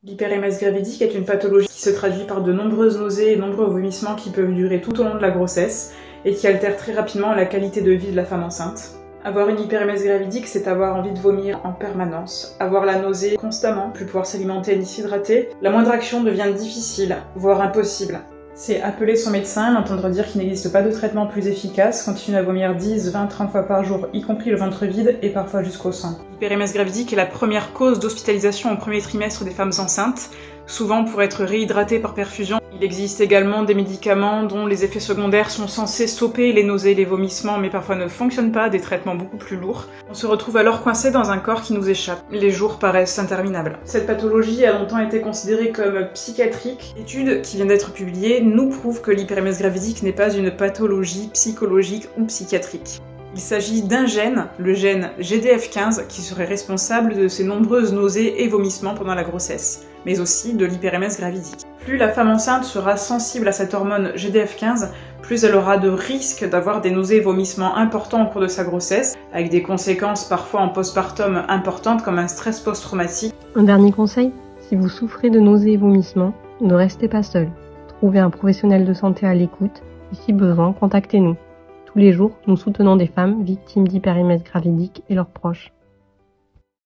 L'hyperémèse gravidique est une pathologie qui se traduit par de nombreuses nausées et nombreux vomissements qui peuvent durer tout au long de la grossesse et qui altèrent très rapidement la qualité de vie de la femme enceinte. Avoir une hyperémèse gravidique, c'est avoir envie de vomir en permanence, avoir la nausée constamment, plus pouvoir s'alimenter ni s'hydrater. La moindre action devient difficile, voire impossible. C'est appeler son médecin, l'entendre dire qu'il n'existe pas de traitement plus efficace, continuer à vomir 10, 20, 30 fois par jour, y compris le ventre vide et parfois jusqu'au sang. L'hyperémèse gravidique est la première cause d'hospitalisation au premier trimestre des femmes enceintes, souvent pour être réhydratées par perfusion. Il existe également des médicaments dont les effets secondaires sont censés stopper les nausées et les vomissements, mais parfois ne fonctionnent pas, des traitements beaucoup plus lourds. On se retrouve alors coincé dans un corps qui nous échappe. Les jours paraissent interminables. Cette pathologie a longtemps été considérée comme psychiatrique. L'étude qui vient d'être publiée nous prouve que l'hyperémèse gravidique n'est pas une pathologie psychologique ou psychiatrique. Il s'agit d'un gène, le gène GDF15, qui serait responsable de ces nombreuses nausées et vomissements pendant la grossesse, mais aussi de l'hyperémèse gravidique. Plus la femme enceinte sera sensible à cette hormone GDF15, plus elle aura de risques d'avoir des nausées et vomissements importants au cours de sa grossesse, avec des conséquences parfois en postpartum importantes comme un stress post-traumatique. Un dernier conseil, si vous souffrez de nausées et vomissements, ne restez pas seul. Trouvez un professionnel de santé à l'écoute et si besoin, contactez-nous. Tous les jours, nous soutenons des femmes victimes d'hyperémèse gravidique et leurs proches.